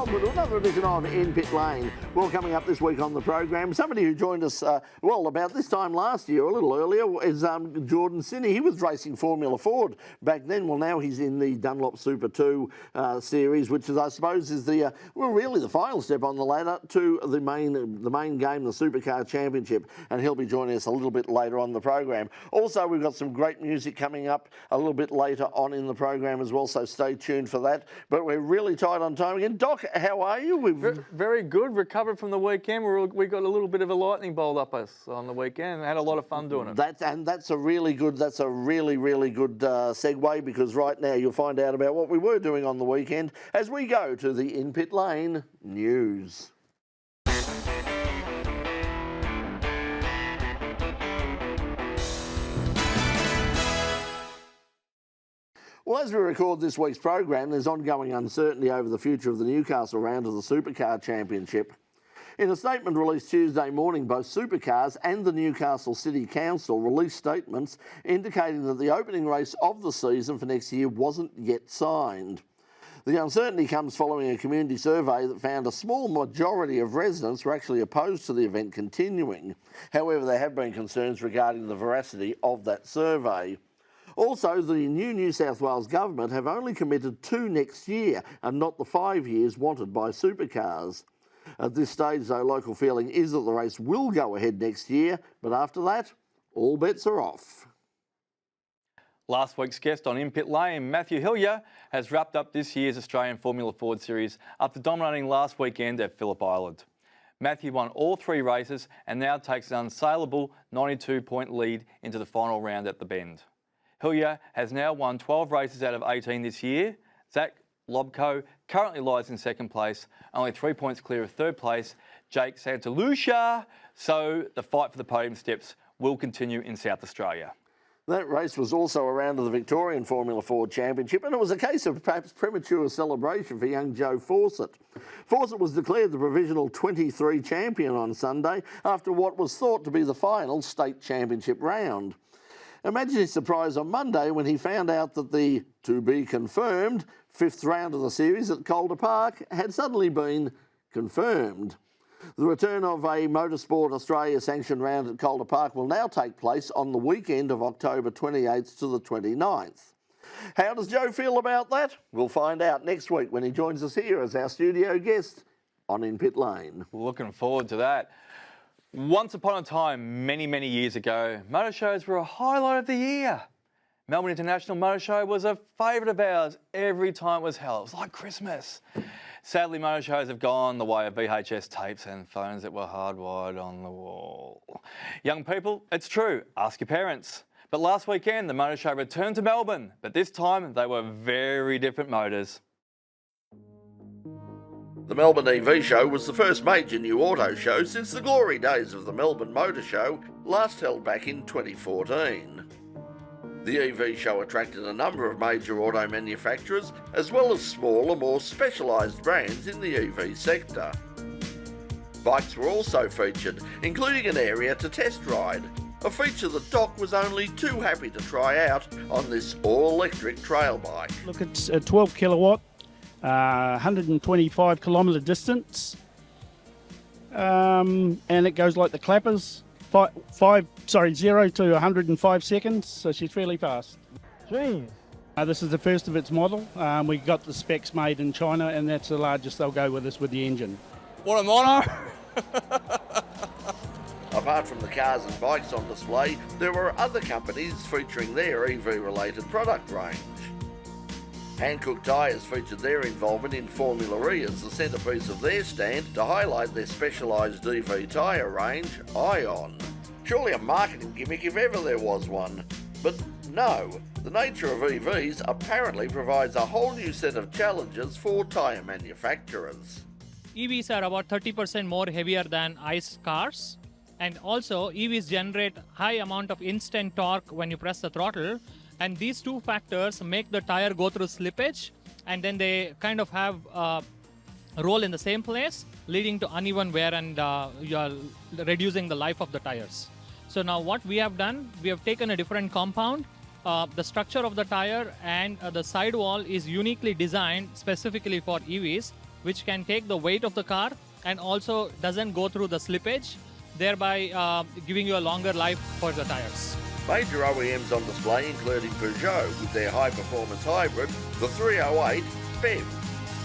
welcome to another edition of In Pit Lane. Well, coming up this week on the program, somebody who joined us, about this time last year, a little earlier, is Jordyn Sinni. He was racing Formula Ford back then. Well, now he's in the Dunlop Super2 Series, which is, I suppose, is the really the final step on the ladder to the main game, the Supercar Championship, and he'll be joining us a little bit later on the program. Also, we've got some great music coming up a little bit later on in the program as well, so stay tuned for that. But we're really tight on time again. Doc, how are you? Very good. Recovered from the weekend. We got a little bit of a lightning bolt up us on the weekend and had a lot of fun doing it. That's a really good segue, because right now you'll find out about what we were doing on the weekend as we go to the In Pit Lane news. Well, as we record this week's program, there's ongoing uncertainty over the future of the Newcastle round of the Supercar Championship. In a statement released Tuesday morning, both Supercars and the Newcastle City Council released statements indicating that the opening race of the season for next year wasn't yet signed. The uncertainty comes following a community survey that found a small majority of residents were actually opposed to the event continuing. However, there have been concerns regarding the veracity of that survey. Also, the New South Wales government have only committed to next year and not the 5 years wanted by Supercars. At this stage, though, local feeling is that the race will go ahead next year, but after that, all bets are off. Last week's guest on In Pit Lane, Matthew Hillier, has wrapped up this year's Australian Formula Ford Series after dominating last weekend at Phillip Island. Matthew won all 3 races and now takes an unassailable 92-point lead into the final round at the Bend. Hillier has now won 12 races out of 18 this year. Zach Lobko currently lies in second place, only 3 points clear of third place, Jake Santalucia. So the fight for the podium steps will continue in South Australia. That race was also a round of the Victorian Formula Ford Championship, and it was a case of perhaps premature celebration for young Joe Fawcett. Fawcett was declared the provisional 23 champion on Sunday after what was thought to be the final state championship round. Imagine his surprise on Monday when he found out that the to-be-confirmed 5th round of the series at Calder Park had suddenly been confirmed. The return of a Motorsport Australia sanctioned round at Calder Park will now take place on the weekend of October 28th to the 29th. How does Joe feel about that? We'll find out next week when he joins us here as our studio guest on In Pit Lane. Looking forward to that. Once upon a time, many years ago, motor shows were a highlight of the year. Melbourne International Motor Show was a favourite of ours every time it was held. It was like Christmas. Sadly, motor shows have gone the way of VHS tapes and phones that were hardwired on the wall. Young people, it's true, ask your parents. But last weekend, the motor show returned to Melbourne, but this time they were very different motors. The Melbourne EV Show was the first major new auto show since the glory days of the Melbourne Motor Show, last held back in 2014. The EV Show attracted a number of major auto manufacturers, as well as smaller, more specialised brands in the EV sector. Bikes were also featured, including an area to test ride, a feature that Doc was only too happy to try out on this all-electric trail bike. Look, it's a 12 kilowatt. 125 kilometre distance, and it goes like the clappers, 0 to 105 seconds, so she's fairly fast. Jeez. This is the first of its model. We got the specs made in China, and that's the largest they'll go with us with the engine. What a mono! Apart from the cars and bikes on display, there were other companies featuring their EV-related product range. Hankook Tyres featured their involvement in Formula E as the centrepiece of their stand to highlight their specialised EV tyre range, Ion. Surely a marketing gimmick if ever there was one. But no, the nature of EVs apparently provides a whole new set of challenges for tyre manufacturers. EVs are about 30% more heavier than ICE cars, and also EVs generate high amount of instant torque when you press the throttle. And these two factors make the tire go through slippage, and then they kind of have a roll in the same place, leading to uneven wear and you're reducing the life of the tires. So now what we have done, we have taken a different compound. The structure of the tire and the sidewall is uniquely designed specifically for EVs, which can take the weight of the car and also doesn't go through the slippage, thereby giving you a longer life for the tires. Major OEMs on display including Peugeot with their high-performance hybrid, the 308 BEV,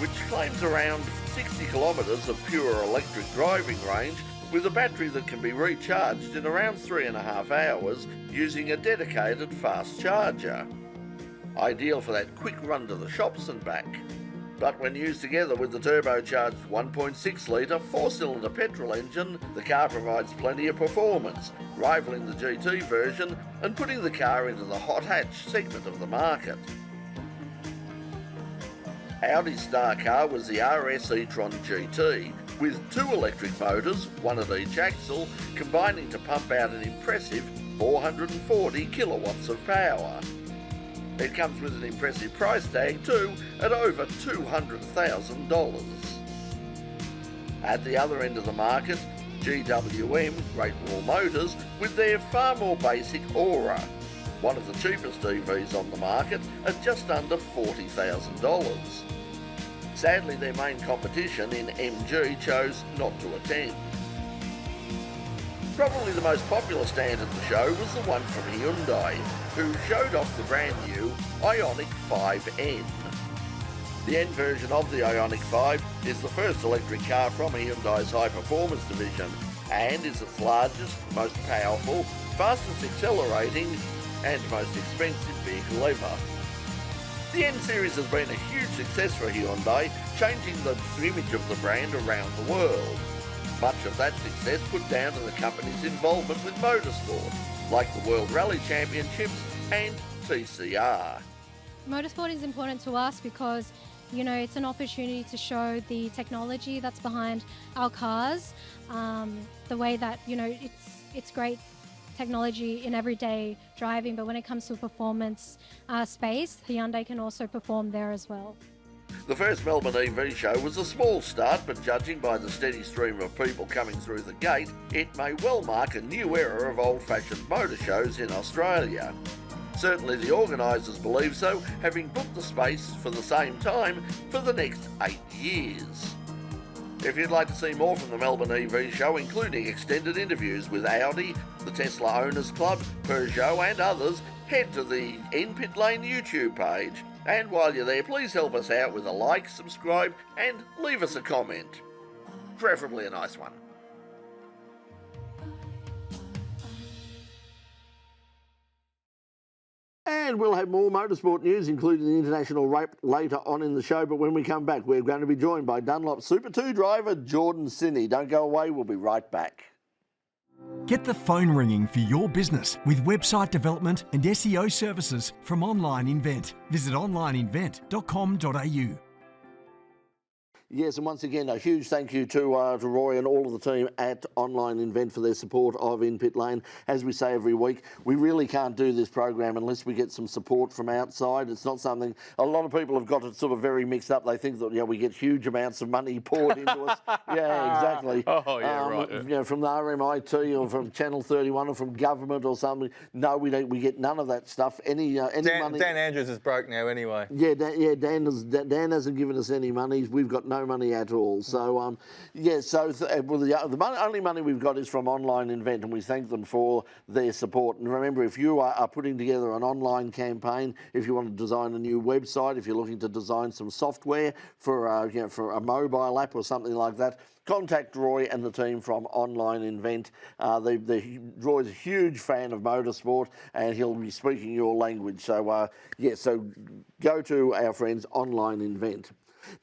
which claims around 60 kilometres of pure electric driving range with a battery that can be recharged in around 3.5 hours using a dedicated fast charger. Ideal for that quick run to the shops and back. But when used together with the turbocharged 1.6 litre 4-cylinder petrol engine, the car provides plenty of performance, rivaling the GT version and putting the car into the hot hatch segment of the market. Audi's star car was the RS e-tron GT, with 2 electric motors, one at each axle, combining to pump out an impressive 440 kilowatts of power. It comes with an impressive price tag too, at over $200,000. At the other end of the market, GWM, Great Wall Motors, with their far more basic Aura, one of the cheapest EVs on the market at just under $40,000. Sadly, their main competition in MG chose not to attend. Probably the most popular stand at the show was the one from Hyundai, who showed off the brand new Ioniq 5N. The N version of the Ioniq 5 is the first electric car from Hyundai's high-performance division and is its largest, most powerful, fastest accelerating and most expensive vehicle ever. The N Series has been a huge success for Hyundai, changing the image of the brand around the world. Much of that success put down to the company's involvement with motorsport, like the World Rally Championships and TCR. Motorsport is important to us because, you know, it's an opportunity to show the technology that's behind our cars, the way that, you know, it's great technology in everyday driving, but when it comes to a performance space, Hyundai can also perform there as well. The first Melbourne EV show was a small start, but judging by the steady stream of people coming through the gate, it may well mark a new era of old-fashioned motor shows in Australia. Certainly the organisers believe so, having booked the space for the same time for the next 8 years. If you'd like to see more from the Melbourne EV show, including extended interviews with Audi, the Tesla Owners Club, Peugeot and others, head to the In Pit Lane YouTube page. And while you're there, please help us out with a like, subscribe and leave us a comment. Preferably a nice one. And we'll have more motorsport news, including the international race later on in the show. But when we come back, we're going to be joined by Dunlop Super2 driver Jordyn Sinni. Don't go away, we'll be right back. Get the phone ringing for your business with website development and SEO services from Online Invent. Visit onlineinvent.com.au. Yes, and once again, a huge thank you to Roy and all of the team at Online Invent for their support of In Pit Lane. As we say every week, we really can't do this program unless we get some support from outside. It's not something, a lot of people have got it sort of very mixed up. They think that, you know, we get huge amounts of money poured into us. Yeah, exactly. Oh, yeah, right. You know, from the RMIT or from Channel 31 or from government or something. No, we don't. We get none of that stuff. Any money. Dan Andrews is broke now anyway. Yeah, Dan hasn't given us any money. We've got no money at all. So, the only money we've got is from Online Invent, and we thank them for their support. And remember, if you are putting together an online campaign, if you want to design a new website, if you're looking to design some software for for a mobile app or something like that, contact Roy and the team from Online Invent. Roy's a huge fan of motorsport, and he'll be speaking your language. So, so go to our friends Online Invent.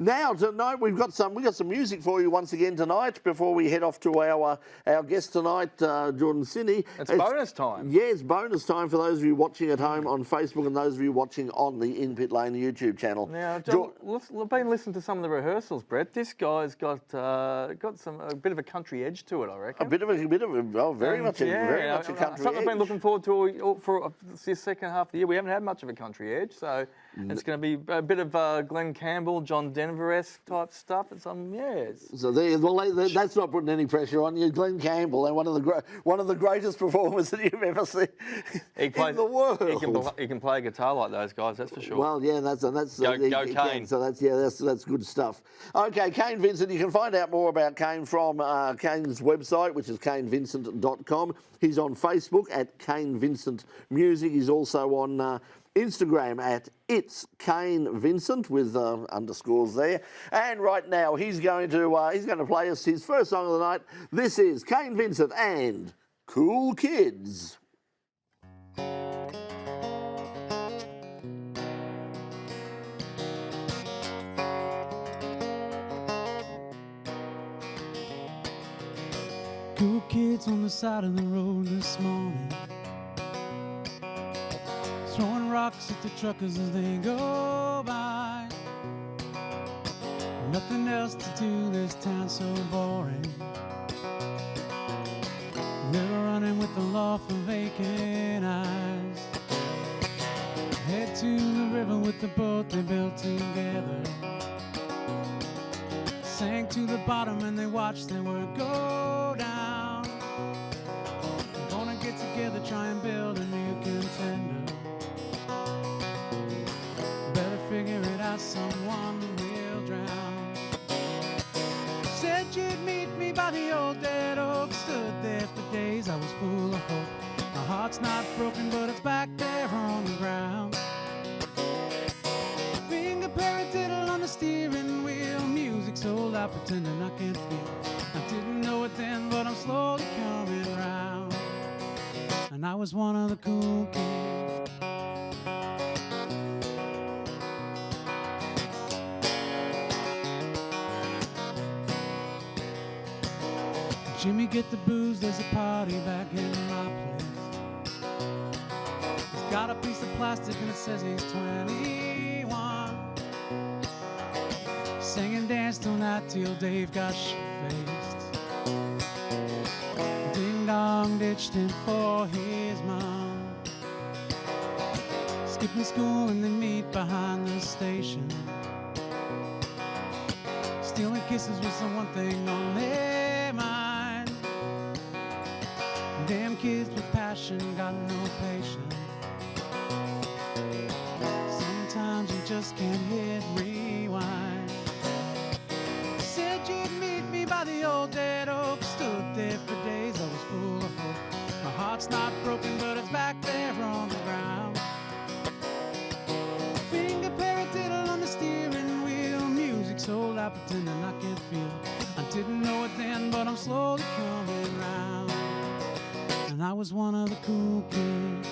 Now tonight we've got some music for you once again tonight before we head off to our guest tonight, Jordyn Sinni. It's bonus time. Yeah, it's bonus time for those of you watching at home on Facebook and those of you watching on the In Pit Lane YouTube channel. Now, John, I've been listening to some of the rehearsals, Brett. This guy's got a bit of a country edge to it, I reckon. Very much a country something edge. I've been looking forward to for this second half of the year. We haven't had much of a country edge, so it's going to be a bit of Glenn Campbell, John some Denver-esque type stuff. It's So that's not putting any pressure on you. Glenn Campbell, and one of the greatest performers that you've ever seen in the world. He can play guitar like those guys, that's for sure. Well, yeah, that's Go Kane. So that's good stuff. Okay, Kane Vincent. You can find out more about Kane from Kane's website, which is kanevincent.com. He's on Facebook at Kane Vincent Music. He's also on Instagram at It's Kane Vincent with underscores there. And right now he's going to play us his first song of the night. This is Kane Vincent and Cool Kids. Cool kids on the side of the road this morning, throwing rocks at the truckers as they go by. Nothing else to do, this town's so boring. They're running with the law for vacant eyes. Head to the river with the boat they built together. Sank to the bottom and they watched their work go down. They're gonna get together, try and build a new contender. Better figure it out, someone will drown. Said you'd meet me by the old dead oak. Stood there for days, I was full of hope. My heart's not broken, but it's back there on the ground. Finger paradiddle on the steering wheel. Music so loud, pretending I can't feel. I didn't know it then, but I'm slowly coming round. And I was one of the cool kids. Jimmy, get the booze, there's a party back in my place. He's got a piece of plastic and it says he's 21. Sang and danced all night till Dave got shit-faced. Ding-dong ditched him for his mom. Skipping school and they meet behind the station. Stealing kisses was the one thing on their mind. Damn kids with passion got no patience. Sometimes you just can't hit rewind. Said you'd meet me by the old dead oak. Stood there for days, I was full of hope. My heart's not broken, but it's back there on the ground. Finger paradiddle on the steering wheel. Music so loud, pretending I can't feel. I didn't know it then, but I'm slowly coming round. And I was one of the cool kids.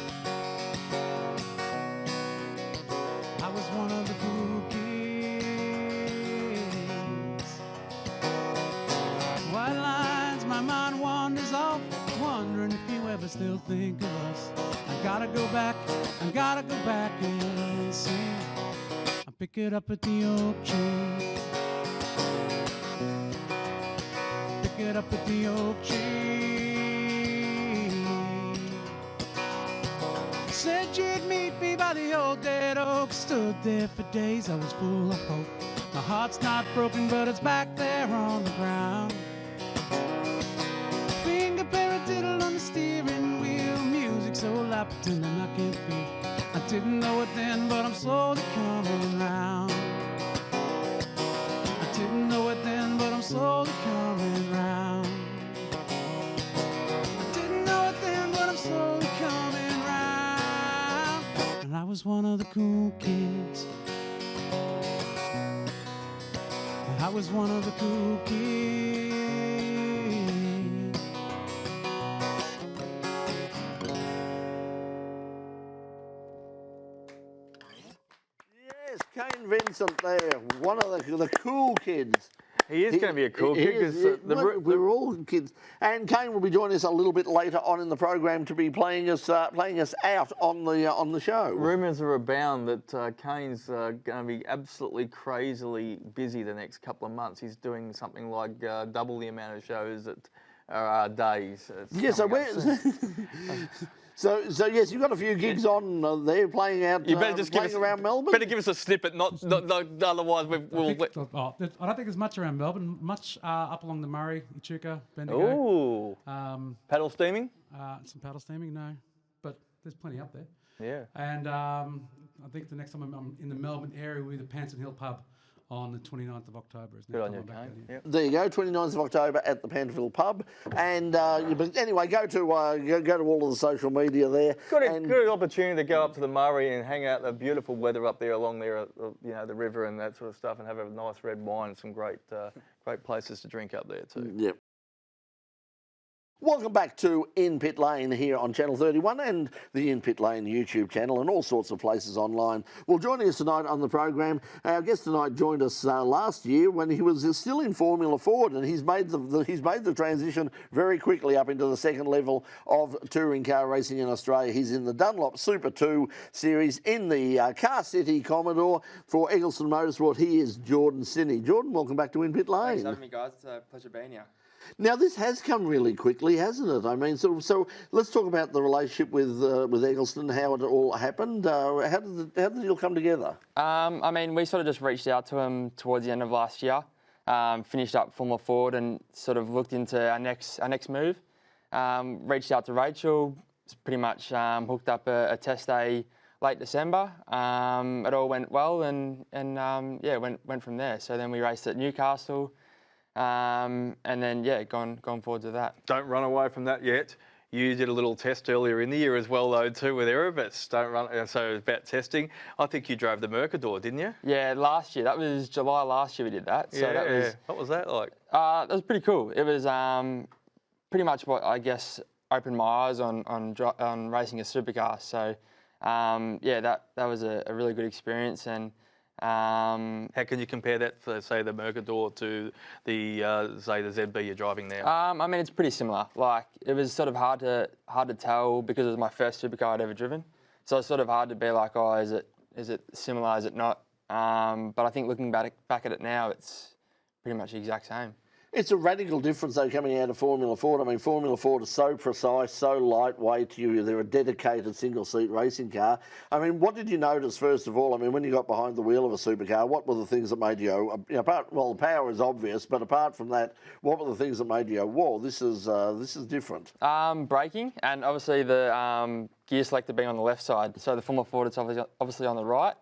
I was one of the cool kids. White lines, my mind wanders off, wondering if you ever still think of us. I gotta go back and see. I pick it up at the oak tree. Pick it up at the oak tree. Said you'd meet me by the old dead oak. Stood there for days, I was full of hope. My heart's not broken, but it's back there on the ground. Finger paradiddle on the steering wheel. Music so loud, pretending I can't feel. I didn't know it then, but I'm slowly coming round. I didn't know it then, but I'm slowly coming round. I didn't know it then, but I'm slowly coming round. And I was one of the cool kids. I was one of the cool kids. Yes, Kane Vincent there, one of the cool kids. He is going to be a cool kid because we're all kids. And Kane will be joining us a little bit later on in the program to be playing us out on the show. rumours are abound that Kane's going to be absolutely crazily busy the next couple of months. He's doing something like double the amount of shows that are our days. Yeah, so So yes, you've got a few gigs on there playing out. You better just give us around Melbourne. Better give us a snippet, not otherwise we'll. I don't think there's much around Melbourne. Much up along the Murray, Echuca, Bendigo. Ooh. Paddle steaming. Some paddle steaming, no, but there's plenty up there. Yeah. And I think the next time I'm in the Melbourne area will be the Panson Hill pub on the 29th of October. Good on you, Kane. Yep. There you go, 29th of October at the Panterville pub. And but anyway, go to all of the social media there. Good opportunity to go up to the Murray and hang out. The beautiful weather up there along there, the river and that sort of stuff, and have a nice red wine and some great places to drink up there too. Yep. Welcome back to In Pit Lane here on Channel 31 and the In Pit Lane YouTube channel and all sorts of places online. Well, joining us tonight on the program, our guest tonight joined us last year when he was still in Formula Ford, and he's made the transition very quickly up into the second level of touring car racing in Australia. He's in the Dunlop Super2 Series in the Car City Commodore for Eggleston Motorsport. He is Jordyn Sinni. Jordyn, welcome back to In Pit Lane. Thanks for having me, guys. It's a pleasure being here. Now, this has come really quickly, hasn't it? I mean, so let's talk about the relationship with Eggleston, how it all happened. How did it all come together? I mean, we sort of just reached out to him towards the end of last year, finished up Formula Ford and sort of looked into our next move. Reached out to Rachel, pretty much hooked up a test day late December. It all went well and went from there. So then we raced at Newcastle. And then, gone forward to that. Don't run away from that yet. You did a little test earlier in the year as well, though, too, with Erebus. Don't run. So about testing, I think you drove the Mercador, didn't you? Yeah, last year. That was July last year we did that. So that was. What was that like? That was pretty cool. It was pretty much what I guess opened my eyes on racing a supercar. So that was a really good experience. And how can you compare that for, say, the Mercador to the say the ZB you're driving now? I mean, it's pretty similar. Like, it was sort of hard to tell because it was my first supercar I'd ever driven. So it's sort of hard to be like, oh, is it similar? Is it not? But I think looking back at it now, it's pretty much the exact same. It's a radical difference, though, coming out of Formula Ford. I mean, Formula Ford is so precise, so lightweight. They're a dedicated single-seat racing car. I mean, what did you notice, first of all? I mean, when you got behind the wheel of a supercar, what were the things that made you go, the power is obvious, but apart from that, what were the things that made you go, whoa, this is different? Braking, and obviously the gear selector being on the left side. So the Formula Ford, it's obviously on the right.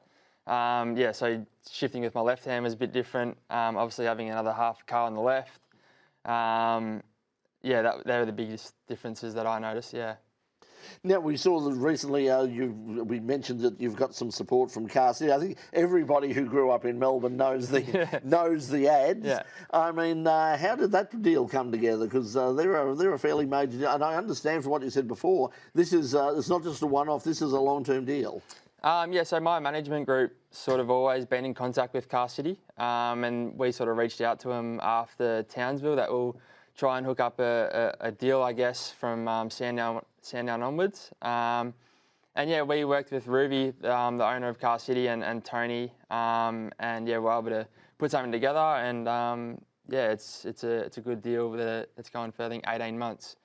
So shifting with my left hand was a bit different. Obviously having another half car on the left. They were the biggest differences that I noticed, yeah. Now, we saw that recently, we mentioned that you've got some support from Car City. I think everybody who grew up in Melbourne knows the ads. Yeah. I mean, how did that deal come together? Because they're a fairly major deal. And I understand from what you said before, this is it's not just a one-off, this is a long-term deal. So my management group sort of always been in contact with Car City, and we sort of reached out to them after Townsville that we'll try and hook up a deal, I guess, from Sandown onwards. We worked with Ruby, the owner of Car City, and Tony, we're able to put something together, and it's a good deal that's going for, I think, 18 months.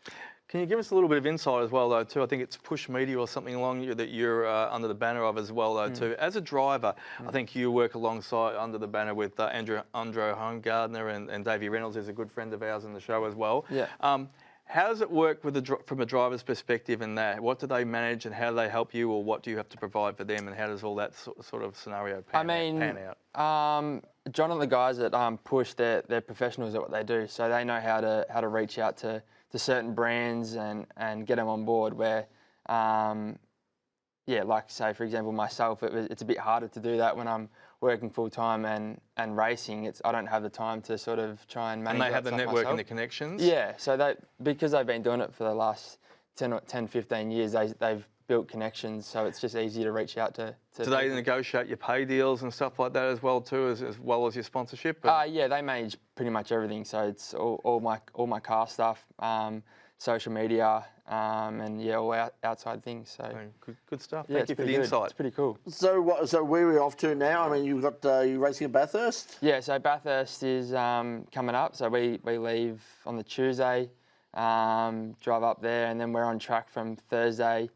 Can you give us a little bit of insight as well, though, too? I think it's Push Media or something along that you're under the banner of as well, though, too. As a driver, I think you work alongside under the banner with Andrew Homegartner and Davey Reynolds, who's a good friend of ours in the show as well. Yeah. How does it work from a driver's perspective in that? What do they manage and how do they help you, or what do you have to provide for them, and how does all that sort of scenario pan out? John and the guys at Push, they're professionals at what they do, so they know how to reach out to certain brands and get them on board where, like say, for example, myself, it's a bit harder to do that when I'm working full-time and racing. I don't have the time to sort of try and manage. And they have the network myself. and the connections? Yeah, so because they've been doing it for the last 10, 15 years, they've built connections, so it's just easy to reach out to Do they negotiate your pay deals and stuff like that as well too, as well as your sponsorship? They manage pretty much everything. So it's all my car stuff, social media, all outside things. So good stuff. Thank you for the insight. It's pretty cool. So where are we off to now? I mean, you've got you racing at Bathurst? Yeah, so Bathurst is coming up. So we leave on the Tuesday. drive up there, and then we're on track from Thursday.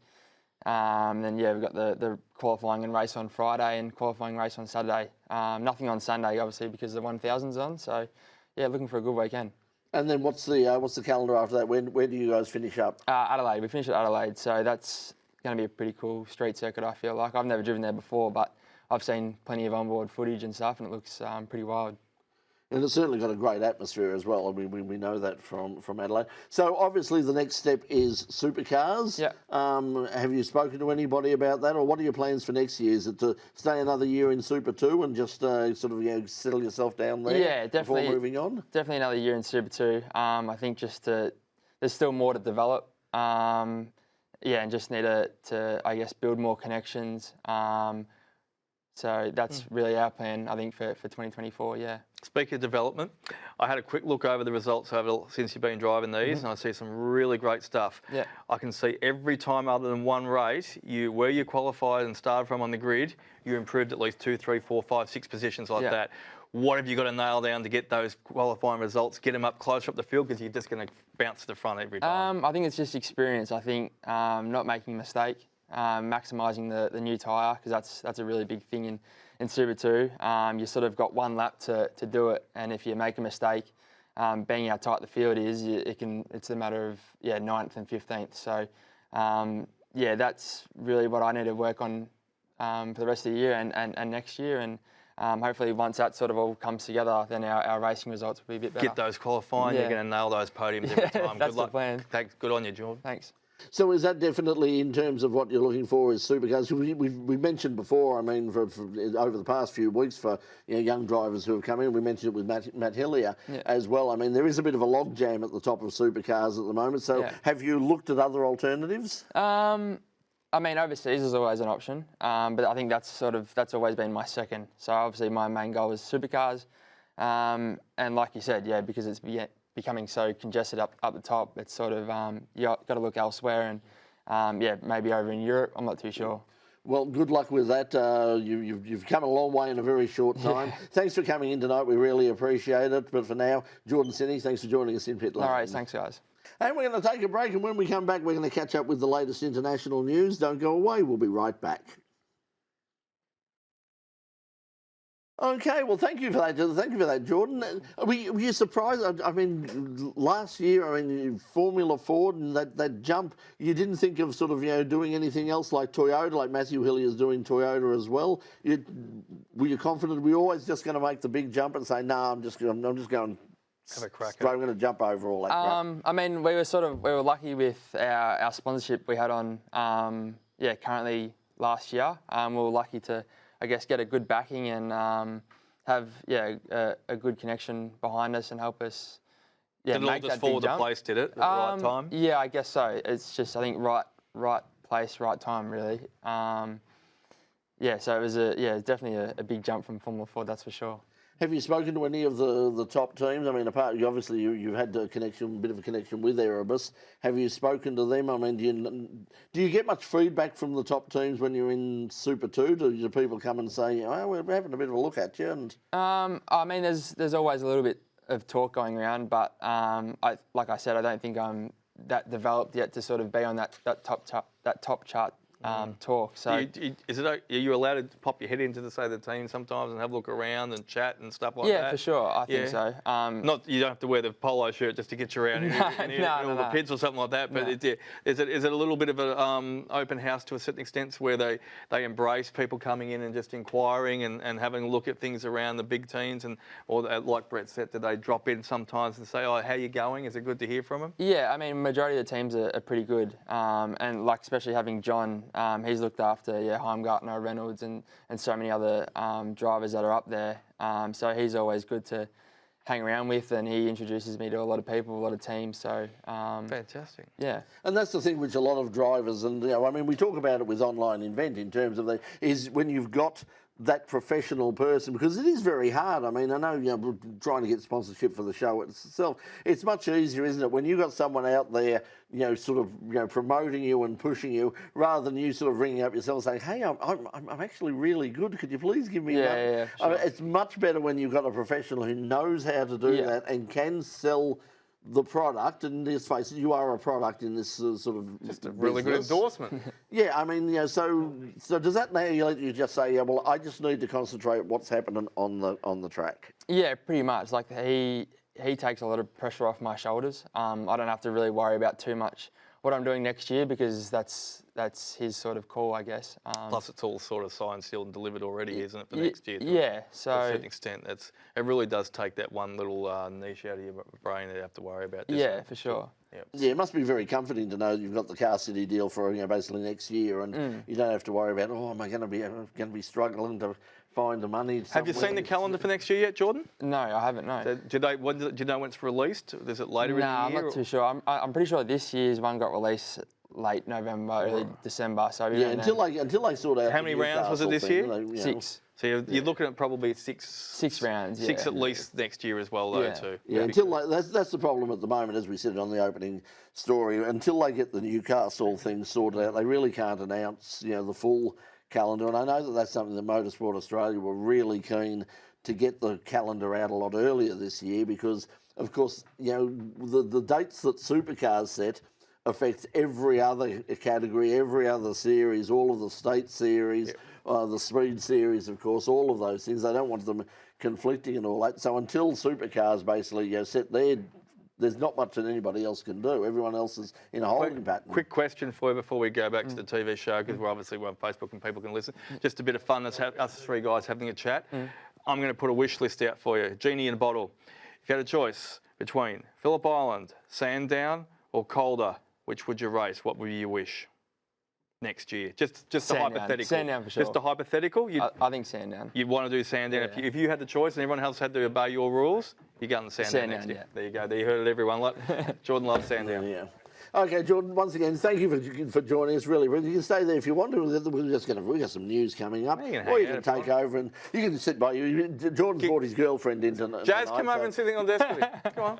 Then yeah, we've got the qualifying and race on Friday and qualifying race on Saturday. Nothing on Sunday, obviously, because the 1000's on. So yeah, looking for a good weekend. And then what's the calendar after that? Where do you guys finish up? Adelaide. We finish at Adelaide, so that's going to be a pretty cool street circuit, I feel like. I've never driven there before, but I've seen plenty of onboard footage and stuff, and it looks pretty wild. And it's certainly got a great atmosphere as well. I mean, we know that from Adelaide. So obviously the next step is supercars. Yeah. Have you spoken to anybody about that, or what are your plans for next year? Is it to stay another year in Super 2 and just sort of settle yourself down there? Yeah, definitely. Before moving on. Definitely another year in Super 2. I think there's still more to develop. Yeah, and just need to I guess build more connections. So that's really our plan, I think, for 2024, yeah. Speaking of development, I had a quick look over the results since you've been driving these, and I see some really great stuff. Yeah. I can see every time other than one race, where you qualified and started from on the grid, you improved at least 2, 3, 4, 5, 6 positions like that. What have you got to nail down to get those qualifying results, get them up closer up the field, because you're just going to bounce to the front every time? I think it's just experience. I think not making a mistake. Maximising the new tyre, because that's a really big thing in Super 2. You sort of got one lap to do it, and if you make a mistake, being how tight the field is, it's a matter of 9th and 15th. So yeah, that's really what I need to work on for the rest of the year and next year, and hopefully once that sort of all comes together, then our racing results will be a bit better. Get those qualifying, you're going to nail those podiums every time. That's Good luck. the plan. Thanks. Good on you, Jordan. Thanks. So is that definitely in terms of what you're looking for is supercars? We've mentioned before, I mean, for over the past few weeks for young drivers who have come in, we mentioned it with Matt Hillier as well. I mean, there is a bit of a logjam at the top of supercars at the moment. So have you looked at other alternatives? I mean, overseas is always an option, but I think that's always been my second. So obviously my main goal is supercars, and like you said, because it's becoming so congested up the top, it's sort of you got to look elsewhere, and maybe over in Europe. I'm not too sure. Well, good luck with that. You've come a long way in a very short time. Thanks for coming in tonight. We really appreciate it. But for now, Jordyn Sinni, thanks for joining us in Pit Lane. All right, thanks guys. And we're going to take a break, and when we come back, we're going to catch up with the latest international news. Don't go away. We'll be right back. Okay, well, thank you for that. Thank you for that, Jordan. Were you surprised? I mean, last year, Formula Ford and that jump, you didn't think of sort of doing anything else like Toyota, like Matthew Hillier's doing Toyota as well. Were you confident? Were you always just going to make the big jump and say, no, I'm just going. Have a crack. I'm going to jump over all that crap. I mean, we were lucky with our sponsorship we had on. Currently last year, we were lucky to, I guess, get a good backing and have a good connection behind us and help us. Did it all just fall into place? Did it at the right time? Yeah, I guess so. It's just, I think, right place, right time, really. So it was definitely a big jump from Formula Ford, that's for sure. Have you spoken to any of the top teams? I mean, obviously you've had a bit of a connection with Erebus. Have you spoken to them? I mean, do you get much feedback from the top teams when you're in Super 2? Do people come and say, oh, we're having a bit of a look at you? And I mean, there's always a little bit of talk going around, but like I said, I don't think I'm that developed yet to sort of be on that top chart talk. So are you allowed to pop your head into the team sometimes and have a look around and chat and stuff like that? Yeah, for sure. I think so. Not you don't have to wear the polo shirt just to get you around in all the pits or something like that. But is it a little bit of an open house to a certain extent where they embrace people coming in and just inquiring and having a look at things around the big teams or like Brett said, do they drop in sometimes and say, oh, how you going? Is it good to hear from them? Yeah, I mean, majority of the teams are pretty good, and like especially having John. He's looked after Heimgartner, Reynolds, and so many other drivers that are up there. So he's always good to hang around with, and he introduces me to a lot of people, a lot of teams. So fantastic. Yeah. And that's the thing which a lot of drivers, and I mean, we talk about it with online event in terms of is when you've got that professional person, because it is very hard. I mean, I know, trying to get sponsorship for the show itself, it's much easier, isn't it, when you've got someone out there, sort of, promoting you and pushing you, rather than you sort of ringing up yourself saying, hey, I'm actually really good. Could you please give me sure. It's much better when you've got a professional who knows how to do that and can sell the product, and let's face it, you are a product in this sort of Just a really good business. endorsement. Yeah, I mean, so does that now let you just say, yeah, well, I just need to concentrate on what's happening on the track? Yeah, pretty much. Like he takes a lot of pressure off my shoulders. I don't have to really worry about too much what I'm doing next year because that's his sort of call, I guess. Plus, it's all sort of signed, sealed, and delivered already, isn't it, for next year? Yeah. So to a certain extent, it really does take that one little niche out of your brain that you have to worry about. Yeah, for sure. Yep. Yeah, it must be very comforting to know that you've got the Car City deal for basically next year, and you don't have to worry about am I going to be struggling to find the money. Have you seen the calendar for next year yet, Jordan? No, I haven't. No. Do you know when it's released? Is it later in the year? I'm not too sure. I'm pretty sure this year's one got released late November, early December. So yeah, until they sort out. How many rounds was it this year? 6. So you're looking at probably six rounds. Yeah. 6 at least next year as well, though, too. Yeah, that's the problem at the moment, as we said on the opening story. Until they get the Newcastle thing sorted out, they really can't announce the full calendar. And I know that that's something that Motorsport Australia were really keen to get the calendar out a lot earlier this year because, of course, the dates that Supercars set affects every other category, every other series, all of the state series, the speed series, of course, all of those things. They don't want them conflicting and all that. So until Supercars basically set there's not much that anybody else can do. Everyone else is in a holding pattern. Quick question for you before we go back to the TV show, because we're obviously on Facebook and people can listen. Just a bit of fun, us three guys having a chat. I'm going to put a wish list out for you. Genie in a bottle. If you had a choice between Phillip Island, Sandown or Calder, which would you race? What would be your wish next year? Just a hypothetical. Sandown for sure. Just a hypothetical? I think Sandown. You'd want to do Sandown. Yeah. If you had the choice and everyone else had to obey your rules, you're going to Sandown next year. There you go. There you heard it, everyone. Jordan loves Sandown. Yeah. Okay, Jordan, once again, thank you for joining us. Really, you can stay there if you want to. We've got some news coming up. Or you can take over and you can sit by you. Jordan's brought his girlfriend into Jazz, come over and sit on the desk with you.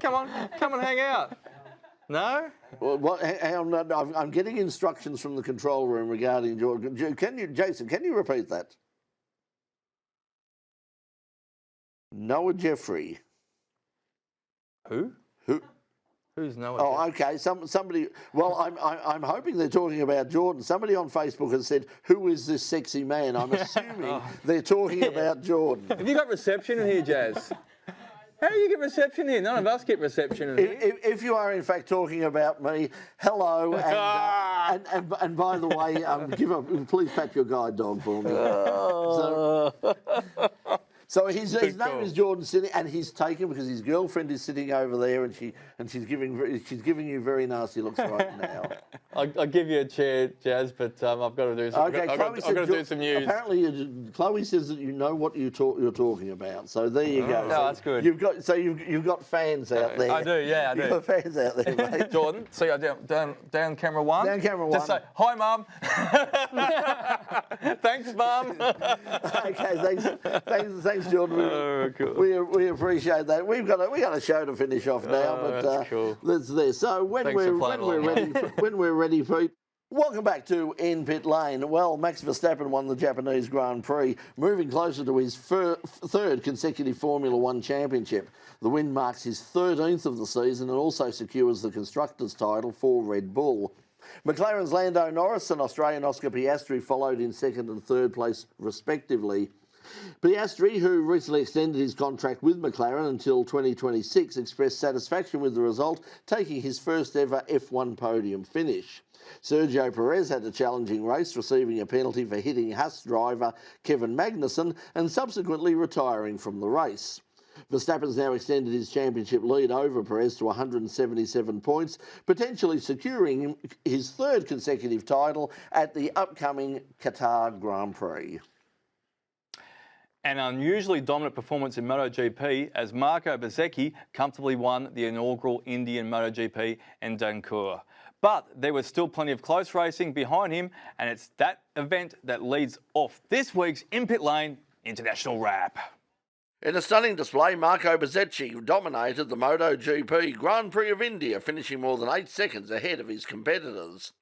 Come on, come and hang out. No? Well, hang on, I'm getting instructions from the control room regarding Jordan. Jason, can you repeat that? Noah Jeffrey. Who? Who's Noah? Oh, okay. Somebody. Well, I'm hoping they're talking about Jordan. Somebody on Facebook has said, "Who is this sexy man?" I'm assuming they're talking about Jordan. Have you got reception in here, Jazz? How do you get reception here? None of us get reception in here. If you are in fact talking about me, hello, and by the way, please pat your guide dog for me. So his name is Jordyn Sinni, and he's taken because his girlfriend is sitting over there, and she's giving you very nasty looks right now. I'll give you a chair, Jazz, but I've got to do some. Okay, I've got to do some news. Apparently, Chloe says that you know what you're talking about. So there you go. No, that's good. You've got fans out there. I do, yeah, I do. You've got fans out there, mate. Jordan, see down camera one. Down camera one. Just say hi, Mum. Thanks, Mum. Okay, thanks, Jordan. Cool. We appreciate that. We got a show to finish off now, but cool. That's there. So when we're ready, Pete. Welcome back to In Pit Lane. Well, Max Verstappen won the Japanese Grand Prix, moving closer to his third consecutive Formula One championship. The win marks his 13th of the season and also secures the Constructors' title for Red Bull. McLaren's Lando Norris and Australian Oscar Piastri followed in second and third place, respectively. Piastri, who recently extended his contract with McLaren until 2026, expressed satisfaction with the result, taking his first ever F1 podium finish. Sergio Perez had a challenging race, receiving a penalty for hitting Haas driver Kevin Magnussen and subsequently retiring from the race. Verstappen's now extended his championship lead over Perez to 177 points, potentially securing his third consecutive title at the upcoming Qatar Grand Prix. An unusually dominant performance in MotoGP as Marco Bezzecchi comfortably won the inaugural Indian MotoGP in Dancourt. But there was still plenty of close racing behind him, and it's that event that leads off this week's In Pit Lane International Wrap. In a stunning display, Marco Bezzecchi dominated the MotoGP Grand Prix of India, finishing more than 8 seconds ahead of his competitors.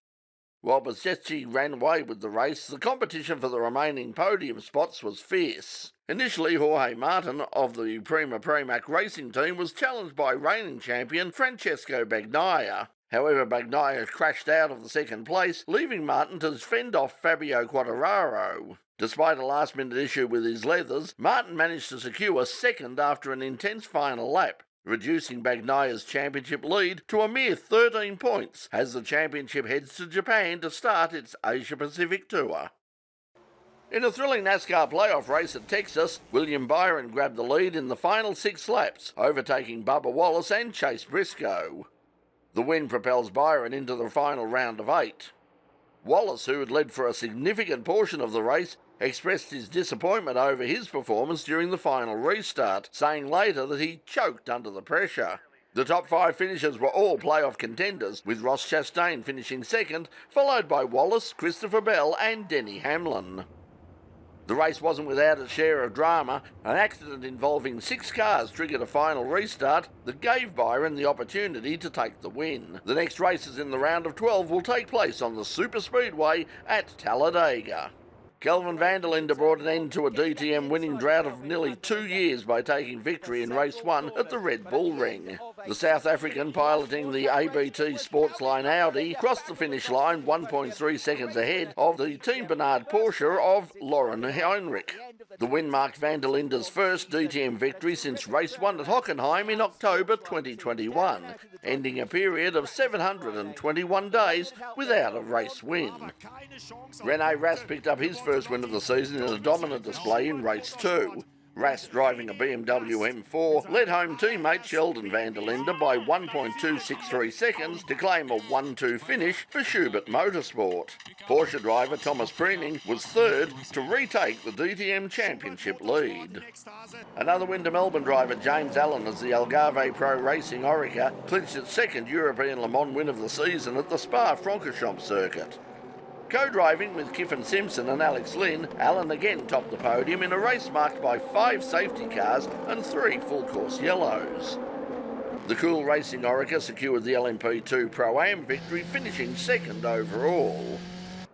While Bosecki ran away with the race, the competition for the remaining podium spots was fierce. Initially, Jorge Martin of the Prima Pramac racing team was challenged by reigning champion Francesco Bagnaia. However, Bagnaia crashed out of the second place, leaving Martin to fend off Fabio Quattararo. Despite a last-minute issue with his leathers, Martin managed to secure second after an intense final lap, reducing Bagnaia's championship lead to a mere 13 points as the championship heads to Japan to start its Asia-Pacific tour. In a thrilling NASCAR playoff race at Texas, William Byron grabbed the lead in the final 6 laps, overtaking Bubba Wallace and Chase Briscoe. The win propels Byron into the final round of 8. Wallace, who had led for a significant portion of the race, expressed his disappointment over his performance during the final restart, saying later that he choked under the pressure. The top 5 finishers were all playoff contenders, with Ross Chastain finishing second, followed by Wallace, Christopher Bell and Denny Hamlin. The race wasn't without its share of drama. An accident involving 6 cars triggered a final restart that gave Byron the opportunity to take the win. The next races in the round of 12 will take place on the Superspeedway at Talladega. Kelvin van der Linde brought an end to a DTM winning drought of nearly 2 years by taking victory in race 1 at the Red Bull Ring. The South African, piloting the ABT Sportsline Audi, crossed the finish line 1.3 seconds ahead of the Team Bernard Porsche of Lauren Heinrich. The win marked van der Linde's first DTM victory since race 1 at Hockenheim in October 2021, ending a period of 721 days without a race win. Rene Rast picked up his first win of the season in a dominant display in race 2. Rast, driving a BMW M4, led home teammate Sheldon van der Linde by 1.263 seconds to claim a 1-2 finish for Schubert Motorsport. Porsche driver Thomas Preening was third to retake the DTM Championship lead. Another win to Melbourne driver James Allen as the Algarve Pro Racing Orica clinched its second European Le Mans win of the season at the Spa-Francorchamps circuit. Co-driving with Kiffin Simpson and Alex Lynn, Allen again topped the podium in a race marked by 5 safety cars and 3 full-course yellows. The Cool Racing Orica secured the LMP2 Pro-Am victory, finishing second overall.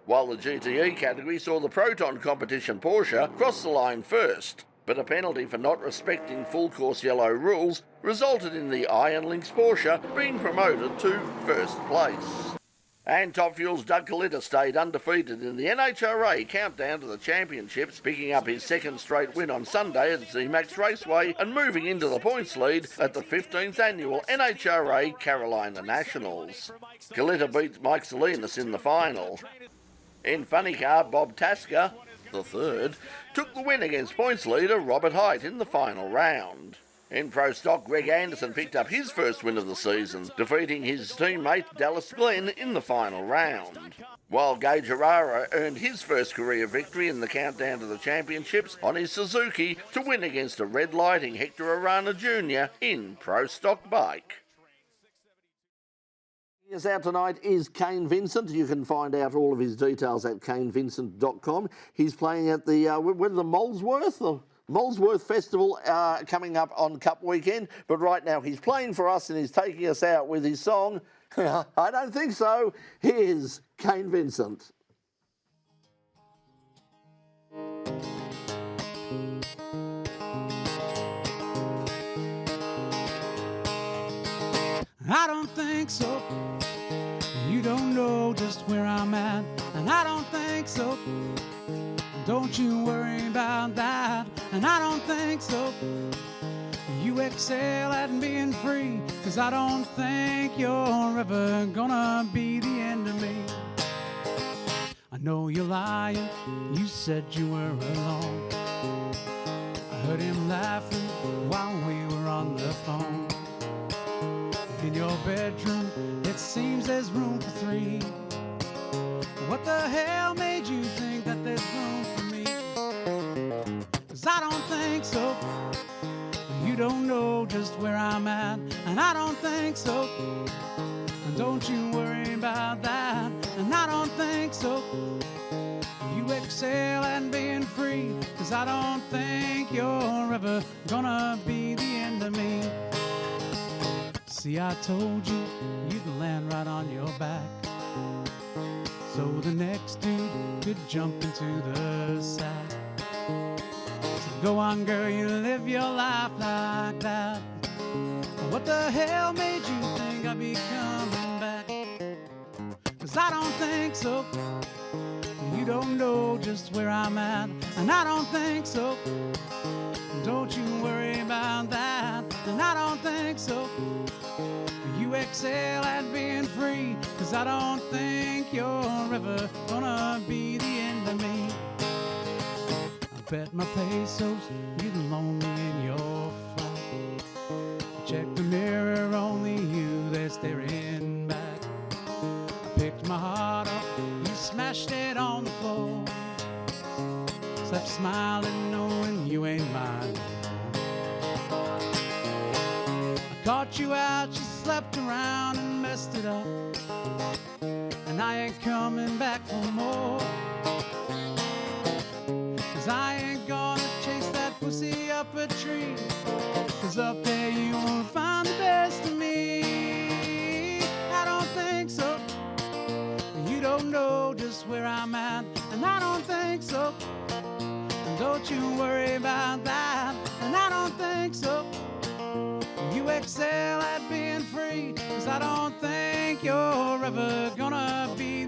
While the GTE category saw the Proton competition Porsche cross the line first, but a penalty for not respecting full-course yellow rules resulted in the Iron Lynx Porsche being promoted to first place. And Top Fuel's Doug Collitter stayed undefeated in the NHRA countdown to the championships, picking up his second straight win on Sunday at Z-Max Raceway and moving into the points lead at the 15th annual NHRA Carolina Nationals. Collitter beat Mike Salinas in the final. In funny car, Bob Tasker, the third, took the win against points leader Robert Height in the final round. In Pro Stock, Greg Anderson picked up his first win of the season, defeating his teammate Dallas Glenn in the final round. While Gage Herrera earned his first career victory in the countdown to the championships on his Suzuki to win against a red lighting Hector Arana Jr. in Pro Stock Bike. Yes, out tonight is Kane Vincent. You can find out all of his details at kanevincent.com. He's playing at the Molesworth Festival coming up on Cup weekend, but right now he's playing for us and he's taking us out with his song, I Don't Think So. Here's Kane Vincent. I don't think so. You don't know just where I'm at, and I don't think so. Don't you worry about that, and I don't think so. You excel at being free, 'cause I don't think you're ever gonna be the end of me. I know you're lying, you said you were alone. I heard him laughing while we were on the phone. In your bedroom, it seems there's room for 3. What the hell made you think that there's room for me? 'Cause I don't think so. You don't know just where I'm at, and I don't think so. And don't you worry about that, and I don't think so. You excel at being free, 'cause I don't think you're ever gonna be the end of me. See, I told you you'd land right on your back. so the next dude could jump into the sack. So go on, girl, you live your life like that. What the hell made you think I'd be coming back? 'Cause I don't think so. You don't know just where I'm at, and I don't think so. Don't you worry about that, and I don't think so. You excel at being free, 'cause I don't think you're ever gonna be the end of me. I bet my pesos getting lonely in your flight. Check the mirror, only you that's staring back. I picked my heart up, you smashed it on the floor. Slept smiling knowing you ain't mine. I caught you out, you slept around and messed it up, and I ain't coming back for more. 'Cause I ain't gonna chase that pussy up a tree, 'cause up there you won't find the best of me. I don't think so. You don't know just where I'm at, and I don't think so. And don't you worry about that, and I don't think so. You excel at being free, 'cause I don't think you're ever gonna be